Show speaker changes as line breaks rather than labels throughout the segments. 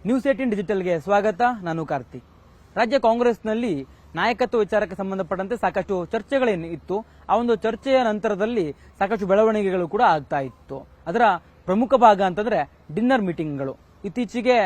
News18 ಡಿಜಿಟಲ್ಗೆ ಸ್ವಾಗತ. ನಾನು ಕಾರ್ತಿಕ್. ರಾಜ್ಯ ಕಾಂಗ್ರೆಸ್ನಲ್ಲಿ ನಾಯಕತ್ವ ವಿಚಾರಕ್ಕೆ ಸಂಬಂಧಪಟ್ಟಂತೆ ಸಾಕಷ್ಟು ಚರ್ಚೆಗಳೇನು ಇತ್ತು. ಆ ಒಂದು ಚರ್ಚೆಯ ನಂತರದಲ್ಲಿ ಸಾಕಷ್ಟು ಬೆಳವಣಿಗೆಗಳು ಕೂಡ ಆಗ್ತಾ ಇತ್ತು. ಅದರ ಪ್ರಮುಖ ಭಾಗ ಅಂತಂದ್ರೆ ಡಿನ್ನರ್ ಮೀಟಿಂಗ್ಗಳು. ಇತ್ತೀಚೆಗೆ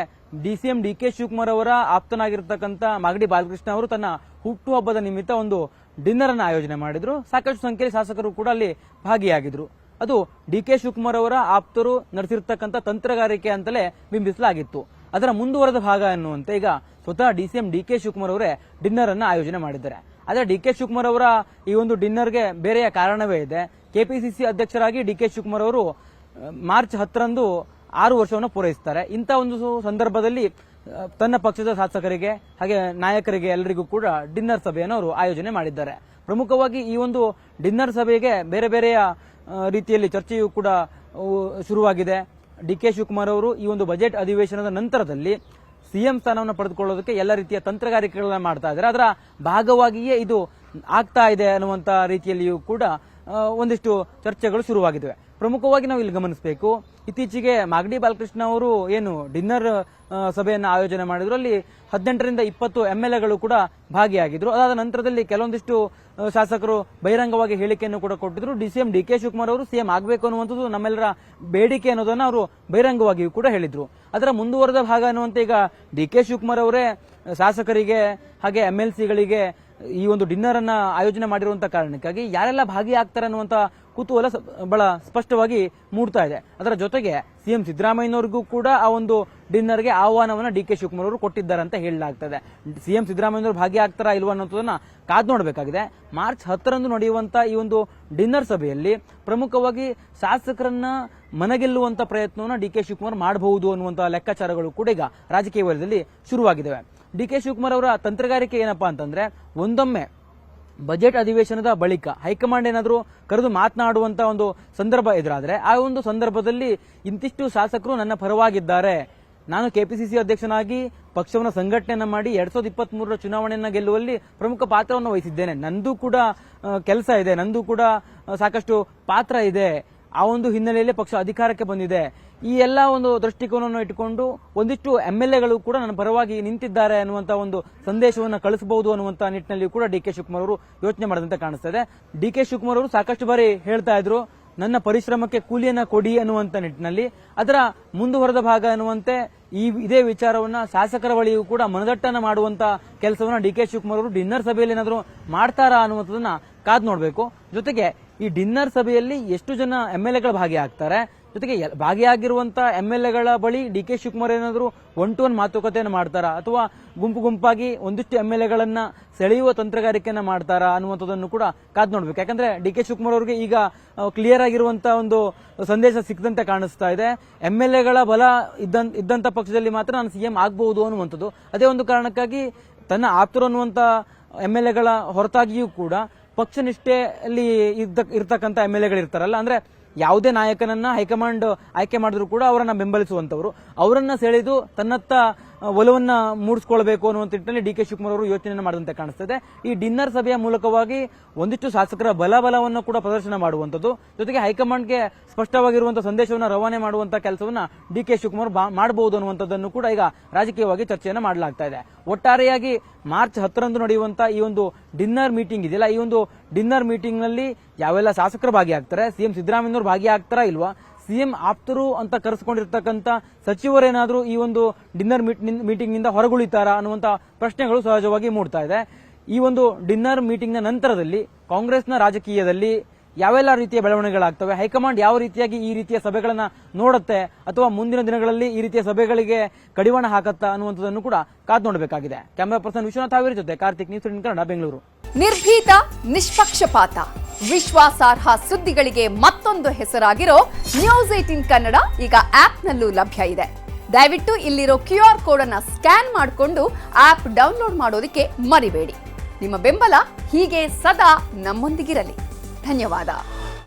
ಡಿಸಿಎಂ ಡಿಕೆ ಶಿವಕುಮಾರ್ ಅವರ ಆಪ್ತನಾಗಿರ್ತಕ್ಕಂಥ ಮಾಗಡಿ ಬಾಲಕೃಷ್ಣ ಅವರು ತನ್ನ ಹುಟ್ಟುಹಬ್ಬದ ನಿಮಿತ್ತ ಒಂದು ಡಿನ್ನರ್ ಅನ್ನು ಆಯೋಜನೆ ಮಾಡಿದ್ರು. ಸಾಕಷ್ಟು ಸಂಖ್ಯೆಯಲ್ಲಿ ಶಾಸಕರು ಕೂಡ ಅಲ್ಲಿ ಭಾಗಿಯಾಗಿದ್ರು. ಅದು ಡಿಕೆ ಶಿವಕುಮಾರ್ ಅವರ ಆಪ್ತರು ನಡೆಸಿರ್ತಕ್ಕಂಥ ತಂತ್ರಗಾರಿಕೆ ಅಂತಲೇ ಬಿಂಬಿಸಲಾಗಿತ್ತು. ಅದರ ಮುಂದುವರೆದ ಭಾಗ ಎನ್ನುವಂತೆ ಈಗ ಸ್ವತಃ ಡಿಸಿಎಂ ಡಿಕೆ ಶಿವಕುಮಾರ್ ಅವರೇ ಡಿನ್ನರ್ ಅನ್ನು ಆಯೋಜನೆ ಮಾಡಿದ್ದಾರೆ. ಆದರೆ ಡಿಕೆ ಶಿವಕುಮಾರ್ ಅವರ ಈ ಒಂದು ಡಿನ್ನರ್ಗೆ ಬೇರೆಯ ಕಾರಣವೇ ಇದೆ. ಕೆಪಿಸಿಸಿ ಅಧ್ಯಕ್ಷರಾಗಿ ಡಿಕೆ ಶಿವಕುಮಾರ್ ಅವರು ಮಾರ್ಚ್ 10ರಂದು 6 ವರ್ಷವನ್ನು ಪೂರೈಸುತ್ತಾರೆ. ಇಂಥ ಒಂದು ಸಂದರ್ಭದಲ್ಲಿ ತನ್ನ ಪಕ್ಷದ ಶಾಸಕರಿಗೆ ಹಾಗೆ ನಾಯಕರಿಗೆ ಎಲ್ಲರಿಗೂ ಕೂಡ ಡಿನ್ನರ್ ಸಭೆಯನ್ನು ಅವರು ಆಯೋಜನೆ ಮಾಡಿದ್ದಾರೆ. ಪ್ರಮುಖವಾಗಿ ಈ ಒಂದು ಡಿನ್ನರ್ ಸಭೆಗೆ ಬೇರೆ ಬೇರೆಯ ರೀತಿಯಲ್ಲಿ ಚರ್ಚೆಯೂ ಕೂಡ ಶುರುವಾಗಿದೆ. ಡಿಕೆ ಶಿವಕುಮಾರ್ ಅವರು ಈ ಒಂದು ಬಜೆಟ್ ಅಧಿವೇಶನದ ನಂತರದಲ್ಲಿ ಸಿಎಂ ಸ್ಥಾನವನ್ನು ಪಡೆದುಕೊಳ್ಳೋದಕ್ಕೆ ಎಲ್ಲ ರೀತಿಯ ತಂತ್ರಗಾರಿಕೆಗಳನ್ನ ಮಾಡ್ತಾ ಇದ್ದಾರೆ. ಅದರ ಭಾಗವಾಗಿಯೇ ಇದು ಆಗ್ತಾ ಇದೆ ಅನ್ನುವಂತ ರೀತಿಯಲ್ಲಿಯೂ ಕೂಡ ಒಂದಿಷ್ಟು ಚರ್ಚೆಗಳು ಶುರುವಾಗಿವೆ. ಪ್ರಮುಖವಾಗಿ ನಾವು ಇಲ್ಲಿ ಗಮನಿಸಬೇಕು, ಇತ್ತೀಚೆಗೆ ಮಾಗಡಿ ಬಾಲಕೃಷ್ಣ ಅವರು ಏನು ಡಿನ್ನರ್ ಸಭೆಯನ್ನು ಆಯೋಜನೆ ಮಾಡಿದ್ರು. ಅಲ್ಲಿ 18ರಿಂದ 20 ಎಂಎಲ್ಎಗಳು ಕೂಡ ಭಾಗಿಯಾಗಿದ್ರು. ಅದಾದ ನಂತರದಲ್ಲಿ ಕೆಲವೊಂದಿಷ್ಟು ಶಾಸಕರು ಬಹಿರಂಗವಾಗಿ ಹೇಳಿಕೆಯನ್ನು ಕೂಡ ಕೊಟ್ಟಿದ್ರು. ಡಿಸಿಎಂ ಡಿಕೆ ಶಿವಕುಮಾರ್ ಅವರು ಸಿಎಂ ಆಗಬೇಕು ಅನ್ನುವಂಥದ್ದು ನಮ್ಮೆಲ್ಲರ ಬೇಡಿಕೆ ಅನ್ನೋದನ್ನ ಅವರು ಬಹಿರಂಗವಾಗಿಯೂ ಕೂಡ ಹೇಳಿದ್ರು. ಅದರ ಮುಂದುವರೆದ ಭಾಗ ಅನ್ನುವಂತೆ ಈಗ ಡಿಕೆ ಶಿವಕುಮಾರ್ ಅವರೇ ಶಾಸಕರಿಗೆ ಹಾಗೆ ಎಂಎಲ್ಸಿಗಳಿಗೆ ಈ ಒಂದು ಡಿನ್ನರ್ ಅನ್ನ ಆಯೋಜನೆ ಮಾಡಿರುವಂತಹ ಕಾರಣಕ್ಕಾಗಿ ಯಾರೆಲ್ಲ ಭಾಗಿಯಾಗ್ತಾರೆ ಅನ್ನುವಂತ ಕುತೂಹಲ ಬಹಳ ಸ್ಪಷ್ಟವಾಗಿ ಮೂಡ್ತಾ ಇದೆ. ಅದರ ಜೊತೆಗೆ ಸಿಎಂ ಸಿದ್ದರಾಮಯ್ಯನವರಿಗೂ ಕೂಡ ಆ ಒಂದು ಡಿನ್ನರ್ಗೆ ಆಹ್ವಾನವನ್ನ ಡಿಕೆ ಶಿವಕುಮಾರ್ ಅವರು ಕೊಟ್ಟಿದ್ದಾರೆ ಅಂತ ಹೇಳಲಾಗ್ತದೆ. ಸಿಎಂ ಸಿದ್ದರಾಮಯ್ಯನವರು ಭಾಗಿಯಾಗ್ತಾರಾ ಇಲ್ವಾ ಅನ್ನೋದನ್ನ ಕಾದ್ ನೋಡಬೇಕಾಗಿದೆ. ಮಾರ್ಚ್ 10ರಂದು ನಡೆಯುವಂತ ಈ ಒಂದು ಡಿನ್ನರ್ ಸಭೆಯಲ್ಲಿ ಪ್ರಮುಖವಾಗಿ ಶಾಸಕರನ್ನ ಮನಗೆಲ್ಲುವಂತ ಪ್ರಯತ್ನವನ್ನ ಡಿಕೆ ಶಿವಕುಮಾರ್ ಮಾಡಬಹುದು ಅನ್ನುವಂತ ಲೆಕ್ಕಾಚಾರಗಳು ಕೂಡ ಈಗ ರಾಜಕೀಯ ವಲಯದಲ್ಲಿ ಶುರುವಾಗಿದ್ದಾವೆ. ಡಿಕೆ ಶಿವಕುಮಾರ್ ಅವರ ತಂತ್ರಗಾರಿಕೆ ಏನಪ್ಪಾ ಅಂತಂದ್ರೆ, ಒಂದೊಮ್ಮೆ ಬಜೆಟ್ ಅಧಿವೇಶನದ ಬಳಿಕ ಹೈಕಮಾಂಡ್ ಏನಾದರೂ ಕರೆದು ಮಾತನಾಡುವಂತ ಒಂದು ಸಂದರ್ಭ ಎದುರಾದ್ರೆ ಆ ಒಂದು ಸಂದರ್ಭದಲ್ಲಿ ಇಂತಿಷ್ಟು ಶಾಸಕರು ನನ್ನ ಪರವಾಗಿದ್ದಾರೆ, ನಾನು ಕೆಪಿಸಿಸಿ ಅಧ್ಯಕ್ಷನಾಗಿ ಪಕ್ಷವನ್ನು ಸಂಘಟನೆಯನ್ನ ಮಾಡಿ 2023ರ ಚುನಾವಣೆಯನ್ನ ಗೆಲ್ಲುವಲ್ಲಿ ಪ್ರಮುಖ ಪಾತ್ರವನ್ನು ವಹಿಸಿದ್ದೇನೆ, ನಂದು ಕೂಡ ಕೆಲಸ ಇದೆ, ನಂದು ಕೂಡ ಸಾಕಷ್ಟು ಪಾತ್ರ ಇದೆ, ಆ ಒಂದು ಹಿನ್ನೆಲೆಯಲ್ಲಿ ಪಕ್ಷ ಅಧಿಕಾರಕ್ಕೆ ಬಂದಿದೆ, ಈ ಎಲ್ಲ ಒಂದು ದೃಷ್ಟಿಕೋನವನ್ನು ಇಟ್ಟುಕೊಂಡು ಒಂದಿಷ್ಟು ಎಂಎಲ್ಎಗಳು ಕೂಡ ನನ್ನ ಪರವಾಗಿ ನಿಂತಿದ್ದಾರೆ ಅನ್ನುವಂತ ಒಂದು ಸಂದೇಶವನ್ನು ಕಳಿಸಬಹುದು ಅನ್ನುವಂತ ನಿಟ್ಟಿನಲ್ಲಿ ಕೂಡ ಡಿಕೆ ಶಿವಕುಮಾರ್ ಅವರು ಯೋಚನೆ ಮಾಡಿದಂತೆ ಕಾಣಿಸ್ತಾ ಇದೆ. ಡಿಕೆ ಶಿವಕುಮಾರ್ ಅವರು ಸಾಕಷ್ಟು ಬಾರಿ ಹೇಳ್ತಾ ಇದ್ರು, ನನ್ನ ಪರಿಶ್ರಮಕ್ಕೆ ಕೂಲಿಯನ್ನ ಕೊಡಿ ಅನ್ನುವಂತ ನಿಟ್ಟಿನಲ್ಲಿ. ಅದರ ಮುಂದುವರೆದ ಭಾಗ ಅನ್ನುವಂತೆ ಇದೇ ವಿಚಾರವನ್ನ ಶಾಸಕರ ಬಳಿಯೂ ಕೂಡ ಮನದಟ್ಟನ ಮಾಡುವಂತ ಕೆಲಸವನ್ನ ಡಿಕೆ ಶಿವಕುಮಾರ್ ಅವರು ಡಿನ್ನರ್ ಸಭೆಯಲ್ಲಿ ಏನಾದರೂ ಮಾಡ್ತಾರಾ ಅನ್ನುವಂಥದ್ದನ್ನ ಕಾದ್ ನೋಡಬೇಕು. ಜೊತೆಗೆ ಈ ಡಿನ್ನರ್ ಸಭೆಯಲ್ಲಿ ಎಷ್ಟು ಜನ ಎಂಎಲ್ಎಗಳು ಭಾಗಿಯಾಗ್ತಾರೆ, ಜೊತೆಗೆ ಭಾಗಿಯಾಗಿರುವಂತ ಎಂಎಲ್ಎಗಳ ಬಳಿ ಡಿಕೆ ಶಿವಕುಮಾರ್ ಏನಾದರೂ 1-to-1 ಮಾತುಕತೆಯನ್ನು ಮಾಡ್ತಾರಾ ಅಥವಾ ಗುಂಪು ಗುಂಪಾಗಿ ಒಂದಿಷ್ಟು ಎಂಎಲ್ಎಗಳನ್ನ ಸೆಳೆಯುವ ತಂತ್ರಗಾರಿಕೆಯನ್ನ ಮಾಡ್ತಾರಾ ಅನ್ನುವಂಥದ್ದನ್ನು ಕೂಡ ಕಾದ್ ನೋಡ್ಬೇಕು. ಯಾಕಂದ್ರೆ ಡಿಕೆ ಶಿವಕುಮಾರ್ ಅವರಿಗೆ ಈಗ ಕ್ಲಿಯರ್ ಆಗಿರುವಂತಹ ಒಂದು ಸಂದೇಶ ಸಿಕ್ಕದಂತೆ ಕಾಣಿಸ್ತಾ ಇದೆ. ಎಂಎಲ್ಎಗಳ ಬಲ ಇದ್ದಂತ ಪಕ್ಷದಲ್ಲಿ ಮಾತ್ರ ನಾನು ಸಿಎಂ ಆಗಬಹುದು ಅನ್ನುವಂಥದ್ದು. ಅದೇ ಒಂದು ಕಾರಣಕ್ಕಾಗಿ ತನ್ನ ಆಪ್ತರು ಅನ್ನುವಂತ ಎಂಎಲ್ಎಗಳ ಹೊರತಾಗಿಯೂ ಕೂಡ ಪಕ್ಷ ನಿಷ್ಠೆಯಲ್ಲಿ ಇರ್ತಕ್ಕಂಥ ಎಂಎಲ್ಎಗಳು ಇರ್ತಾರಲ್ಲ, ಅಂದ್ರೆ ಯಾವುದೇ ನಾಯಕನನ್ನ ಹೈಕಮಾಂಡ್ ಆಯ್ಕೆ ಮಾಡಿದ್ರು ಕೂಡ ಅವರನ್ನ ಬೆಂಬಲಿಸುವಂತವರು, ಅವರನ್ನ ಸೆಳೆದು ತನ್ನತ್ತ ಒಲವನ್ನ ಮೂಡಿಸಿಕೊಳ್ಳಬೇಕು ಅನ್ನುವಂತ ನಿಟ್ಟಿನಲ್ಲಿ ಡಿಕೆ ಶಿವಕುಮಾರ್ ಅವರು ಯೋಚನೆಯನ್ನು ಮಾಡುವಂತೆ ಕಾಣಿಸ್ತದೆ. ಈ ಡಿನ್ನರ್ ಸಭೆಯ ಮೂಲಕವಾಗಿ ಒಂದಿಷ್ಟು ಶಾಸಕರ ಬಲವನ್ನು ಕೂಡ ಪ್ರದರ್ಶನ ಮಾಡುವಂತದ್ದು, ಜೊತೆಗೆ ಹೈಕಮಾಂಡ್ಗೆ ಸ್ಪಷ್ಟವಾಗಿರುವಂತಹ ಸಂದೇಶವನ್ನು ರವಾನೆ ಮಾಡುವಂತಹ ಕೆಲಸವನ್ನ ಡಿಕೆ ಶಿವಕುಮಾರ್ ಮಾಡಬಹುದು ಅನ್ನುವಂಥದ್ದನ್ನು ಕೂಡ ಈಗ ರಾಜಕೀಯವಾಗಿ ಚರ್ಚೆಯನ್ನು ಮಾಡಲಾಗ್ತಾ ಇದೆ. ಒಟ್ಟಾರೆಯಾಗಿ ಮಾರ್ಚ್ 10ರಂದು ನಡೆಯುವಂತಹ ಈ ಒಂದು ಡಿನ್ನರ್ ಮೀಟಿಂಗ್ ಇದೆಯಲ್ಲ, ಈ ಒಂದು ಡಿನ್ನರ್ ಮೀಟಿಂಗ್ ನಲ್ಲಿ ಯಾವೆಲ್ಲ ಶಾಸಕರು ಭಾಗಿಯಾಗ್ತಾರೆ, ಸಿಎಂ ಸಿದ್ದರಾಮಯ್ಯನವರು ಭಾಗಿಯಾಗ್ತಾರಾ ಇಲ್ವಾ, ಸಿಎಂ ಆಪ್ತರು ಅಂತ ಕರೆಸಿಕೊಂಡಿರ್ತಕ್ಕಂಥ ಸಚಿವರೇನಾದರೂ ಈ ಒಂದು ಡಿನ್ನರ್ ಮೀಟಿಂಗ್ ನಿಂದ ಹೊರಗುಳಿತಾರಾ ಅನ್ನುವಂತ ಪ್ರಶ್ನೆಗಳು ಸಹಜವಾಗಿ ಮೂಡ್ತಾ ಇದೆ. ಈ ಒಂದು ಡಿನ್ನರ್ ಮೀಟಿಂಗ್ ನ ನಂತರದಲ್ಲಿ ಕಾಂಗ್ರೆಸ್ನ ರಾಜಕೀಯದಲ್ಲಿ ಯಾವೆಲ್ಲ ರೀತಿಯ ಬೆಳವಣಿಗೆಗಳಾಗ್ತವೆ, ಹೈಕಮಾಂಡ್ ಯಾವ ರೀತಿಯಾಗಿ ಈ ರೀತಿಯ ಸಭೆಗಳನ್ನ ನೋಡುತ್ತೆ ಅಥವಾ ಮುಂದಿನ ದಿನಗಳಲ್ಲಿ ಈ ರೀತಿಯ ಸಭೆಗಳಿಗೆ ಕಡಿವಾಣ ಹಾಕತ್ತಾ ಅನ್ನುವಂಥದ್ದನ್ನು ಕೂಡ ಕಾದ್ ನೋಡಬೇಕಾಗಿದೆ. ಕ್ಯಾಮರಾ ಪರ್ಸನ್ ವಿಶ್ವನಾಥ್ ಹಾವೇರಿ ಜೊತೆ ಕಾರ್ತಿಕ್, ನ್ಯೂಸ್18 ಕನ್ನಡ, ಬೆಂಗಳೂರು.
ನಿರ್ಭೀತ, ನಿಷ್ಪಕ್ಷಪಾತ, ವಿಶ್ವಾಸಾರ್ಹ ಸುದ್ದಿಗಳಿಗೆ ಮತ್ತೊಂದು ಹೆಸರಾಗಿರೋ ನ್ಯೂಸ್18 ಕನ್ನಡ ಈಗ ಆಪ್ನಲ್ಲೂ ಲಭ್ಯ ಇದೆ. ದಯವಿಟ್ಟು ಇಲ್ಲಿರೋ QR ಕೋಡ್ ಅನ್ನ ಸ್ಕ್ಯಾನ್ ಮಾಡಿಕೊಂಡು ಆಪ್ ಡೌನ್ಲೋಡ್ ಮಾಡೋದಕ್ಕೆ ಮರಿಬೇಡಿ. ನಿಮ್ಮ ಬೆಂಬಲ ಹೀಗೆ ಸದಾ ನಮ್ಮೊಂದಿಗಿರಲಿ. ಧನ್ಯವಾದ.